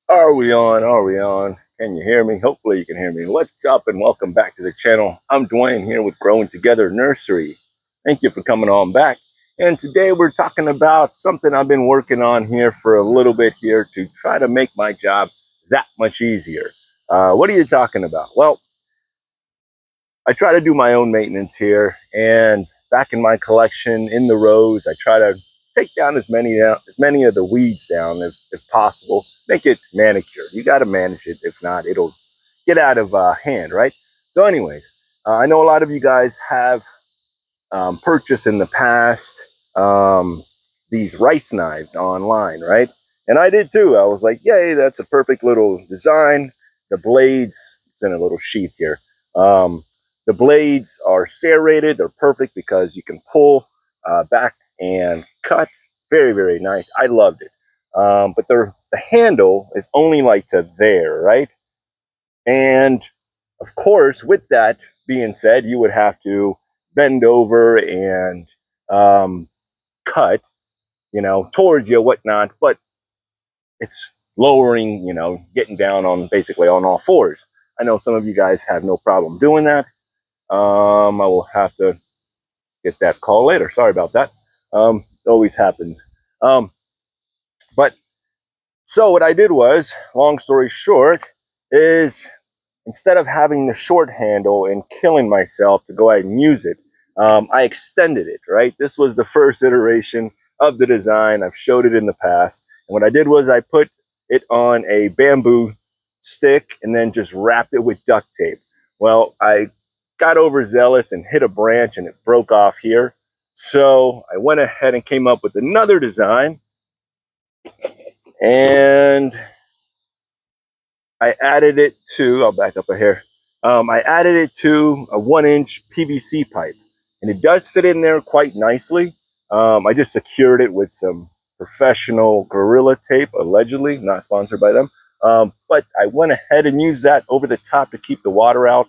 Are we on? Are we on? Can you hear me? Hopefully you can hear me. What's up and welcome back to the channel. I'm Dwayne here with Growing Together Nursery. Thank you for coming on back. And today we're talking about something I've been working on here for a little bit here to try to make my job that much easier. What are you talking about? Well, I try to do my own maintenance here, and back in my collection in the rows, I try to take down as many of the weeds down if possible. Make it manicured. You got to manage it. If not, it'll get out of hand, right? So, anyways, I know a lot of you guys have purchased in the past these rice knives online, right? And I did too. I was like, yay, that's a perfect little design. The blades, it's in a little sheath here. Um, the blades are serrated. They're perfect because you can pull back and cut. Very, very nice. I loved it. But the handle is only like to there, right? And of course, with that being said, you would have to bend over and um, cut, towards you, whatnot. But it's lowering, getting down on basically on all fours. I know some of you guys have no problem doing that. I will have to get that call later. Sorry about that. It always happens. Um, but so what I did was, long story short, is instead of having the short handle and killing myself to go ahead and use it, I extended it, right? This was the first iteration of the design. I've showed it in the past. And what I did was I put it on a bamboo stick and then just wrapped it with duct tape. Well, I got overzealous and hit a branch and it broke off here. So I went ahead and came up with another design, and I added it to, I'll back up a hair. I added it to a 1-inch PVC pipe, and it does fit in there quite nicely. I just secured it with some professional Gorilla Tape, allegedly, not sponsored by them. But I went ahead and used that over the top to keep the water out,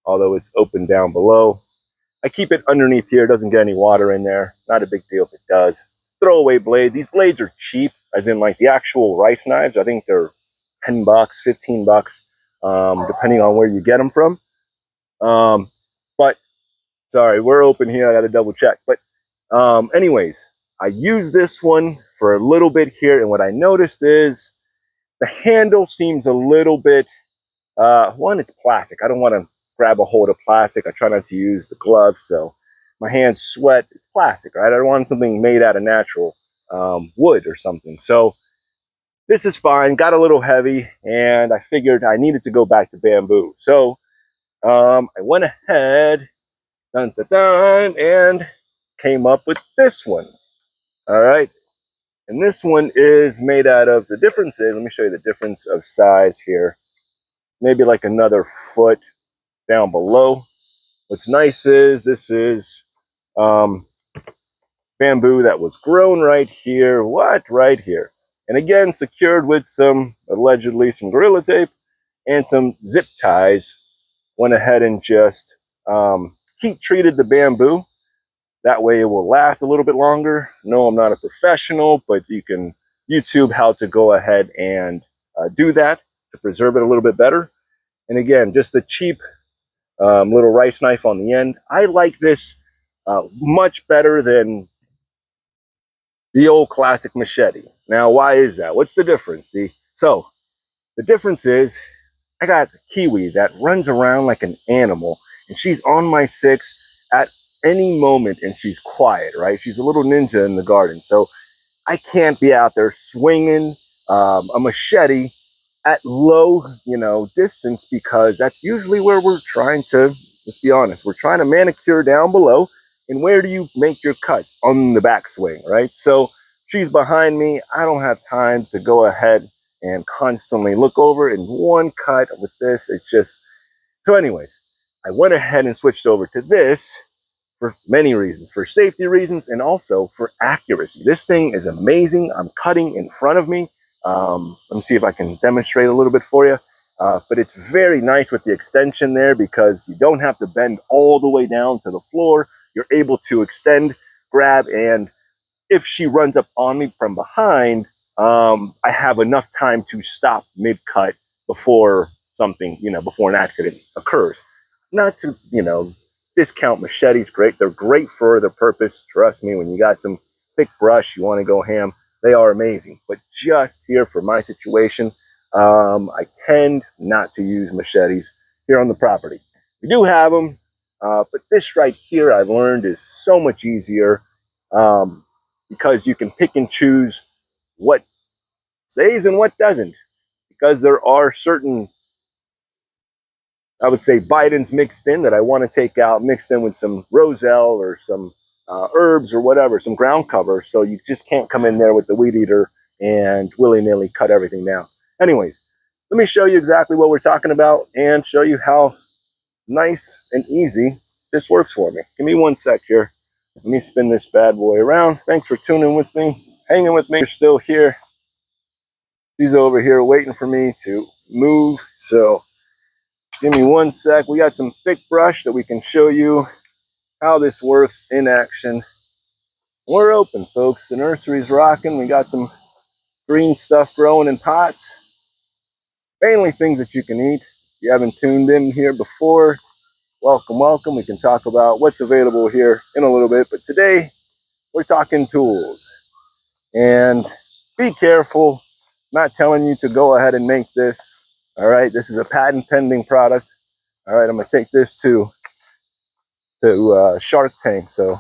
although it's open down below. I keep it underneath here, it doesn't get any water in there. Not a big deal if it does. Throwaway blade. These blades are cheap, as in like the actual rice knives. I think they're 10 bucks, 15 bucks, depending on where you get them from. But sorry, we're open here. I got to double check. But anyways, I use this one for a little bit here. And what I noticed is the handle seems a little bit, one, it's plastic. I don't want to grab a hold of plastic. I try not to use the gloves, so my hands sweat. It's plastic, right? I don't want something made out of natural wood or something. So this is fine. Got a little heavy, and I figured I needed to go back to bamboo. So I went ahead, dun, dun, dun, and came up with this one. All right. And this one is made out of, the difference is, let me show you the difference of size here. Maybe like another foot down below. What's nice is this is um, bamboo that was grown right here. What? Right here. And again, secured with some, allegedly, some Gorilla Tape and some zip ties. Went ahead and just heat treated the bamboo. That way it will last a little bit longer. No, I'm not a professional, but you can YouTube how to go ahead and do that to preserve it a little bit better. And again, just a cheap little rice knife on the end. I like this much better than the old classic machete. Now, why is that? What's the difference? The difference is I got Kiwi that runs around like an animal, and she's on my six at any moment, and she's quiet, right? She's a little ninja in the garden, so I can't be out there swinging a machete at low, distance, because that's usually where we're trying to, let's be honest, we're trying to manicure down below. And where do you make your cuts? On the backswing, right? So she's behind me. I don't have time to go ahead and constantly look over in one cut with this. It's just, so anyways, I went ahead and switched over to this for many reasons, for safety reasons, and also for accuracy. This thing is amazing. I'm cutting in front of me. Let me see if I can demonstrate a little bit for you. But it's very nice with the extension there because you don't have to bend all the way down to the floor. You're able to extend, grab, and if she runs up on me from behind, I have enough time to stop mid-cut before something, before an accident occurs. Not to, discount machetes. Great. They're great for their purpose. Trust me, when you got some thick brush, you want to go ham, they are amazing. But just here for my situation, I tend not to use machetes here on the property. We do have them, but this right here I've learned is so much easier, because you can pick and choose what stays and what doesn't, because there are certain, I would say, Bidens mixed in that I want to take out, mixed in with some roselle or some herbs or whatever, some ground cover. So you just can't come in there with the weed eater and willy-nilly cut everything down. Anyways, let me show you exactly what we're talking about and show you how nice and easy this works for me. Give me one sec here. Let me spin this bad boy around. Thanks for tuning with me, hanging with me. You're still here. She's over here waiting for me to move. So give me one sec. We got some thick brush that we can show you how this works in action. We're open, folks. The nursery's rocking. We got some green stuff growing in pots. Mainly things that you can eat. If you haven't tuned in here before, welcome, welcome. We can talk about what's available here in a little bit. But today, we're talking tools. And be careful. I'm not telling you to go ahead and make this. All right, this is a patent pending product. All right, I'm gonna take this to Shark Tank, so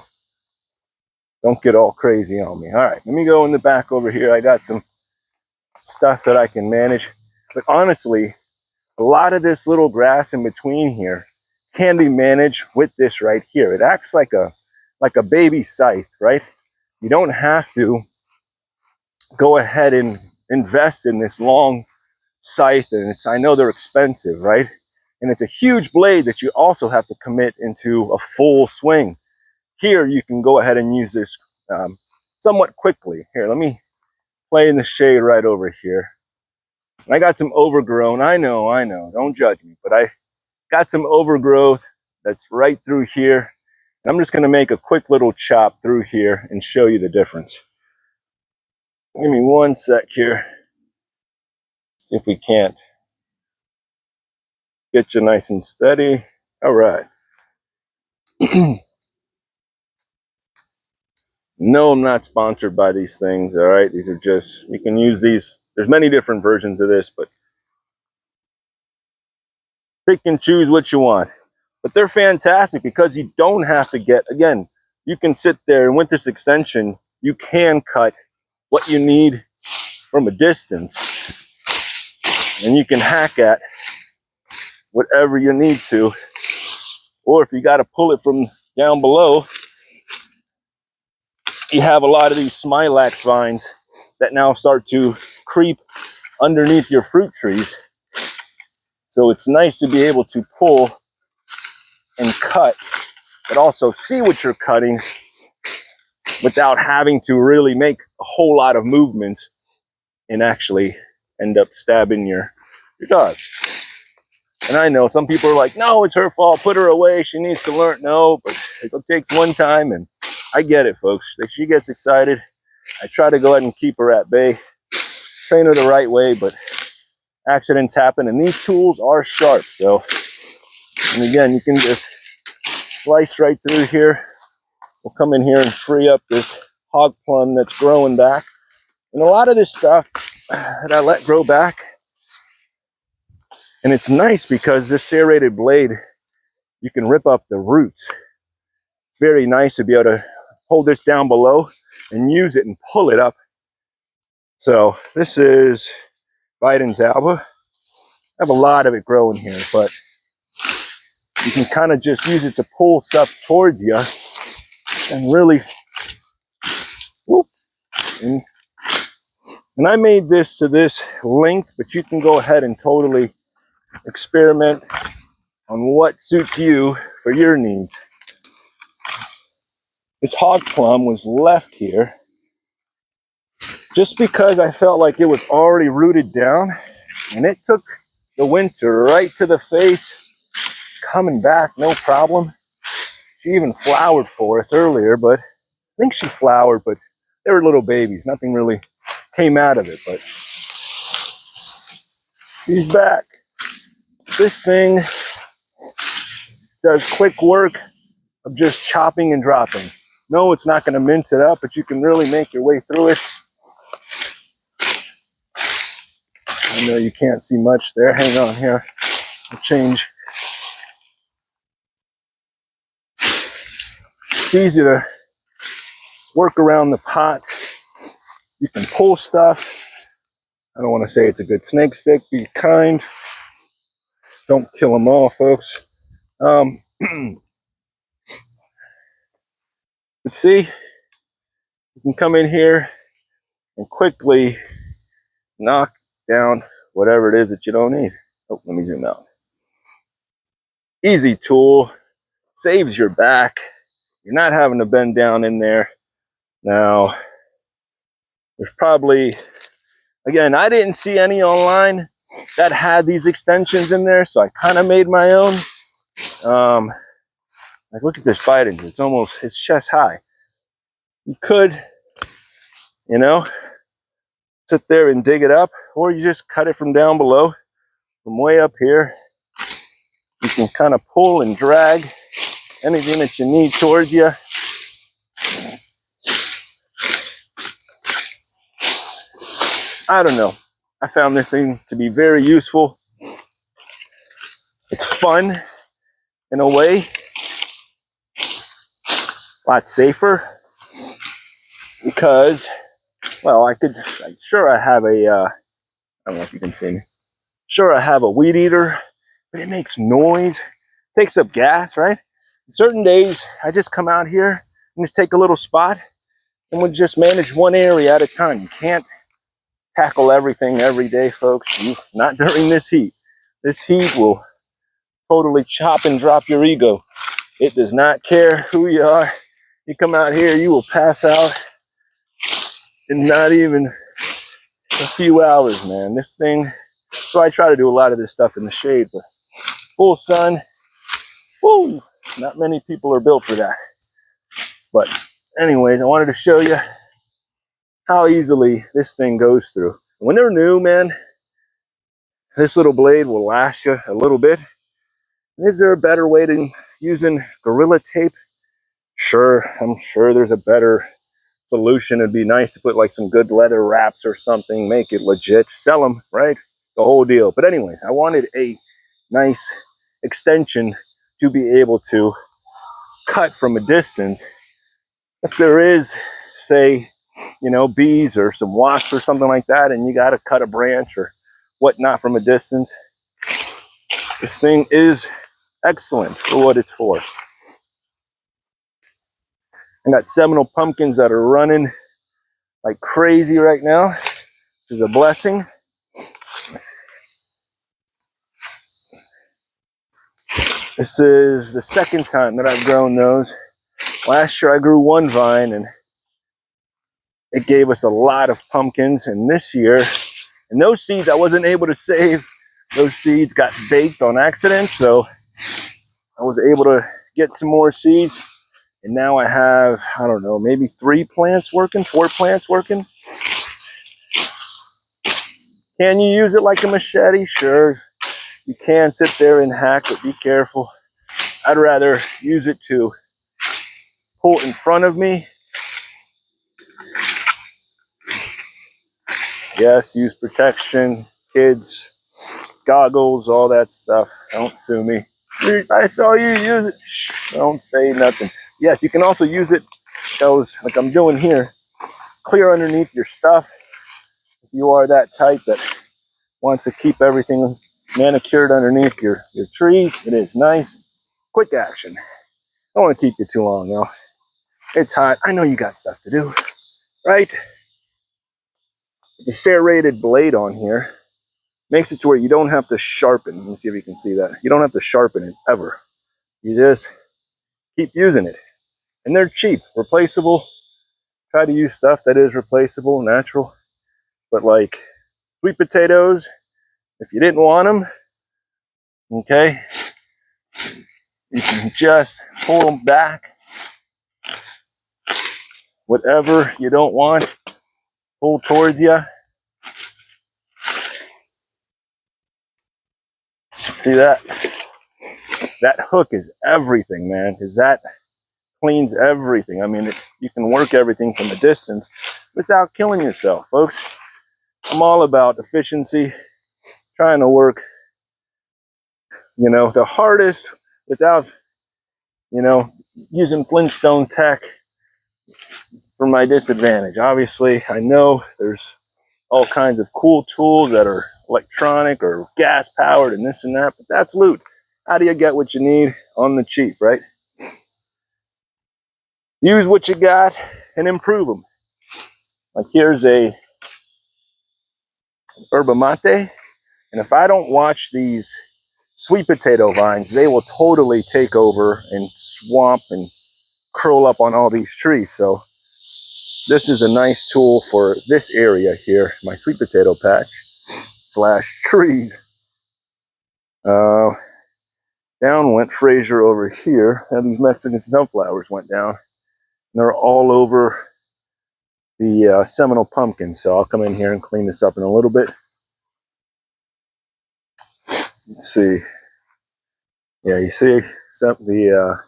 don't get all crazy on me. All right, let me go in the back over here. I got some stuff that I can manage, but honestly, a lot of this little grass in between here can be managed with this right here. It acts like a baby scythe, right? You don't have to go ahead and invest in this long scythe, and I know they're expensive, right? And it's a huge blade that you also have to commit into a full swing. Here, you can go ahead and use this somewhat quickly. Here, let me play in the shade right over here. And I got some overgrown, I know, don't judge me, but I got some overgrowth that's right through here. And I'm just gonna make a quick little chop through here and show you the difference. Give me one sec here. See if we can't get you nice and steady. All right. No, I'm not sponsored by these things, all right? These are just, you can use these. There's many different versions of this, but pick and choose what you want. But they're fantastic because you don't have to get, again, you can sit there and with this extension, you can cut what you need from a distance and you can hack at whatever you need to. Or if you got to pull it from down below, you have a lot of these smilax vines that now start to creep underneath your fruit trees. So it's nice to be able to pull and cut, but also see what you're cutting without having to really make a whole lot of movements and actually end up stabbing your dog. And I know some people are like, no, it's her fault, put her away, she needs to learn. No, but it takes one time, and I get it, folks. If she gets excited, I try to go ahead and keep her at bay, train her the right way, but accidents happen, and these tools are sharp. So, and again, you can just slice right through here. We'll come in here and free up this hog plum that's growing back. And a lot of this stuff that I let grow back, and it's nice because this serrated blade, you can rip up the roots. It's very nice to be able to hold this down below and use it and pull it up. So this is Biden's alba. I have a lot of it growing here, but you can kind of just use it to pull stuff towards you and really, whoop, and I made this to this length, but you can go ahead and totally experiment on what suits you for your needs. This hog plum was left here just because I felt like it was already rooted down, and it took the winter right to the face. It's coming back, no problem. She even flowered for us earlier, but I think she flowered, but they were little babies, nothing really came out of it, but he's back. This thing does quick work of just chopping and dropping. No, it's not going to mince it up, but you can really make your way through it. I know you can't see much there. Hang on here. I'll change. It's easy to work around the pot. You can pull stuff. I don't want to say it's a good snake stick. Be kind. Don't kill them all, folks. But see, you can come in here and quickly knock down whatever it is that you don't need. Oh, let me zoom out. Easy tool, saves your back. You're not having to bend down in there. Now, there's probably, again, I didn't see any online that had these extensions in there, so I kind of made my own. Like, look at this bite engine. It's almost, it's chest high. You could, you know, sit there and dig it up, or you just cut it from down below, from way up here. You can kind of pull and drag anything that you need towards you. I don't know. I found this thing to be very useful. It's fun in a way. A lot safer because, well, I'm sure I have a, I don't know if you can see me. Sure, I have a weed eater, but it makes noise, takes up gas, right? Certain days, I just come out here and just take a little spot and we'll just manage one area at a time. You can't tackle everything every day, folks. Not during this heat. This heat will totally chop and drop your ego. It does not care who you are. You come out here, you will pass out in not even a few hours, man. This thing, so I try to do a lot of this stuff in the shade, but full sun, woo, not many people are built for that. But anyways, I wanted to show you how easily this thing goes through. When they're new, man, this little blade will last you a little bit. Is there a better way than using Gorilla Tape? Sure, I'm sure there's a better solution. It'd be nice to put like some good leather wraps or something, make it legit, sell them, right? The whole deal. But anyways, I wanted a nice extension to be able to cut from a distance. If there is, say, you know, bees or some wasps or something like that, and you got to cut a branch or whatnot from a distance, this thing is excellent for what it's for. I got Seminole pumpkins that are running like crazy right now, which is a blessing. This is the second time that I've grown those. Last year I grew one vine and it gave us a lot of pumpkins, and this year, and those seeds I wasn't able to save. Those seeds got baked on accident, so I was able to get some more seeds. And now I have, I don't know, maybe 3 plants working, 4 plants working. Can you use it like a machete? Sure. You can sit there and hack, but be careful. I'd rather use it to pull in front of me. Yes, use protection, kids, goggles, all that stuff. Don't sue me. I saw you use it. Shh, don't say nothing. Yes, you can also use it, those like I'm doing here, clear underneath your stuff. If you are that type that wants to keep everything manicured underneath your trees, it is nice. Quick action. Don't want to keep you too long though. It's hot. I know you got stuff to do, right? The serrated blade on here makes it to where you don't have to sharpen. Let me see if you can see that. You don't have to sharpen it ever. You just keep using it. And they're cheap, replaceable. Try to use stuff that is replaceable, natural. But like sweet potatoes, if you didn't want them, okay, you can just pull them back. Whatever you don't want, pull towards you. See that? That hook is everything, man, because that cleans everything. I mean, you can work everything from a distance without killing yourself, folks. I'm all about efficiency, trying to work, the hardest without, using Flintstone tech for my disadvantage. Obviously, I know there's all kinds of cool tools that are electronic or gas powered and this and that, but that's loot. How do you get what you need on the cheap, right? Use what you got and improve them. Like here's a yerba mate, and if I don't watch these sweet potato vines, they will totally take over and swamp and curl up on all these trees. So this is a nice tool for this area here, my sweet potato patch / trees. Down went Fraser over here, and these Mexican sunflowers went down. And they're all over the Seminole pumpkin. So I'll come in here and clean this up in a little bit. Let's see. Yeah, you see the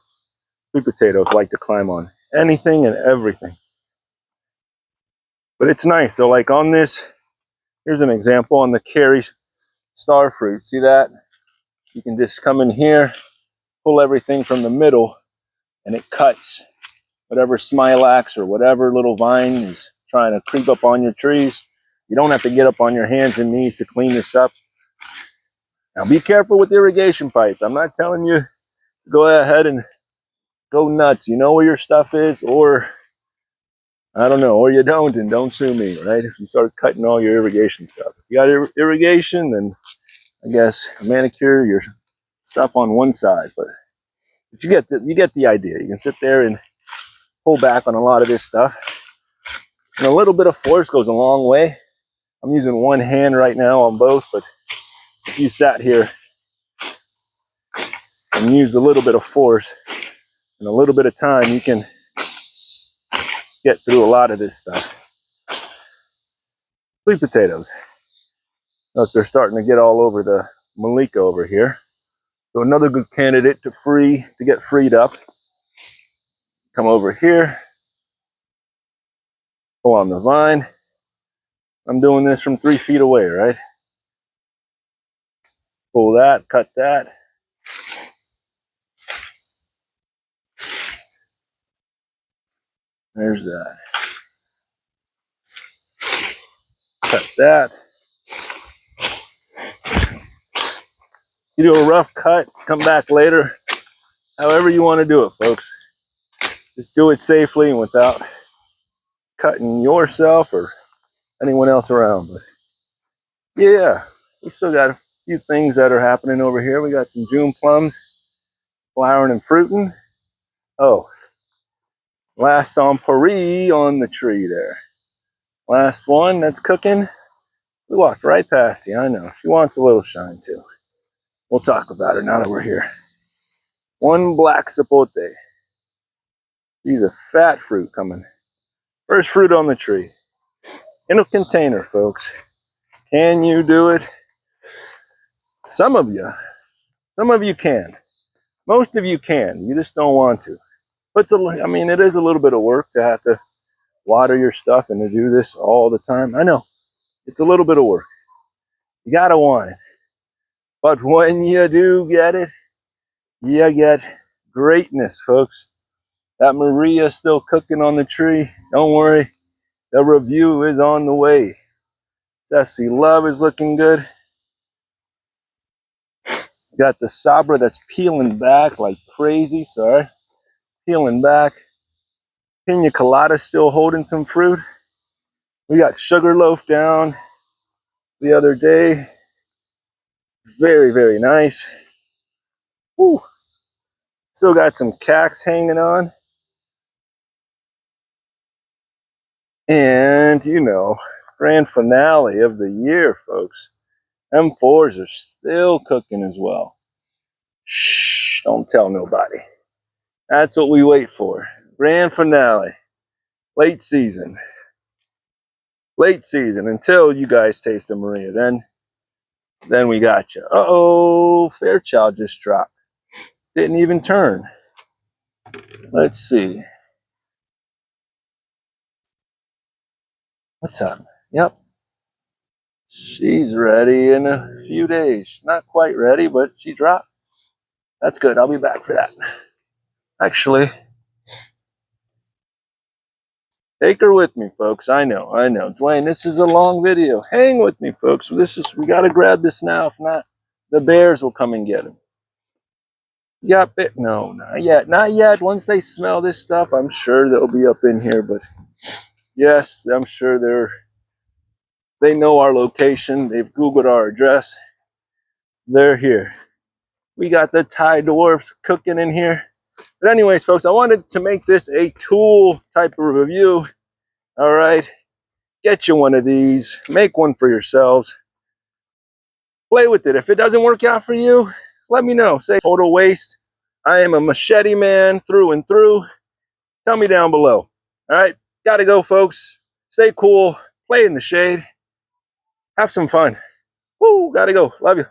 sweet potatoes like to climb on anything and everything. But it's nice. So like on this, here's an example on the Cary star fruit. See that? You can just come in here, pull everything from the middle, and it cuts whatever smilax or whatever little vine is trying to creep up on your trees. You don't have to get up on your hands and knees to clean this up. Now be careful with irrigation pipes. I'm not telling you to go ahead and go nuts. You know where your stuff is, or I don't know, or you don't, and don't sue me, right? If you start cutting all your irrigation stuff. If you got irrigation, then I guess manicure your stuff on one side, but you get the idea. You can sit there and pull back on a lot of this stuff. And a little bit of force goes a long way. I'm using one hand right now on both, but if you sat here and used a little bit of force and a little bit of time, you can get through a lot of this stuff. Sweet potatoes. Look, they're starting to get all over the Malika over here. So another good candidate to get freed up. Come over here, pull on the vine. I'm doing this from 3 feet away, right? Pull that, cut that. There's that. Cut that. You do a rough cut, come back later. However you want to do it, folks. Just do it safely and without cutting yourself or anyone else around. But yeah, we still got a few things that are happening over here. We got some June plums flowering and fruiting. Oh, last Sampari on the tree there. Last one that's cooking. We walked right past you, I know. She wants a little shine too. We'll talk about her now that we're here. One black sapote. She's a fat fruit coming. First fruit on the tree. In a container, folks. Can you do it? Some of you can. Most of you can. You just don't want to. But it is a little bit of work to have to water your stuff and to do this all the time. I know. It's a little bit of work. You gotta want it. But when you do get it, you get greatness, folks. That Maria's still cooking on the tree. Don't worry. The review is on the way. Sassy Love is looking good. Got the Sabra that's peeling back like crazy. Sorry. Peeling back. Pina Colada still holding some fruit. We got Sugarloaf down the other day. Very, very nice. Woo. Still got some Cax hanging on. And, grand finale of the year, folks. M4s are still cooking as well. Shh, don't tell nobody. That's what we wait for. Grand finale. Late season. Late season until you guys taste the Maria. Then we got you. Uh-oh, Fairchild just dropped. Didn't even turn. Let's see. What's up? Yep. She's ready in a few days. She's not quite ready, but she dropped. That's good. I'll be back for that. Actually, take her with me, folks. I know. Dwayne, this is a long video. Hang with me, folks. We gotta grab this now. If not, the bears will come and get him. Yep, no, not yet. Not yet. Once they smell this stuff, I'm sure they'll be up in here. But yes, I'm sure they know our location. They've Googled our address. They're here. We got the Thai dwarfs cooking in here. But anyways, folks, I wanted to make this a tool type of review. All right, get you one of these. Make one for yourselves. Play with it. If it doesn't work out for you, let me know. Say total waste. I am a machete man through and through. Tell me down below. All right, gotta go, folks. Stay cool. Play in the shade. Have some fun. Woo, gotta go. Love you.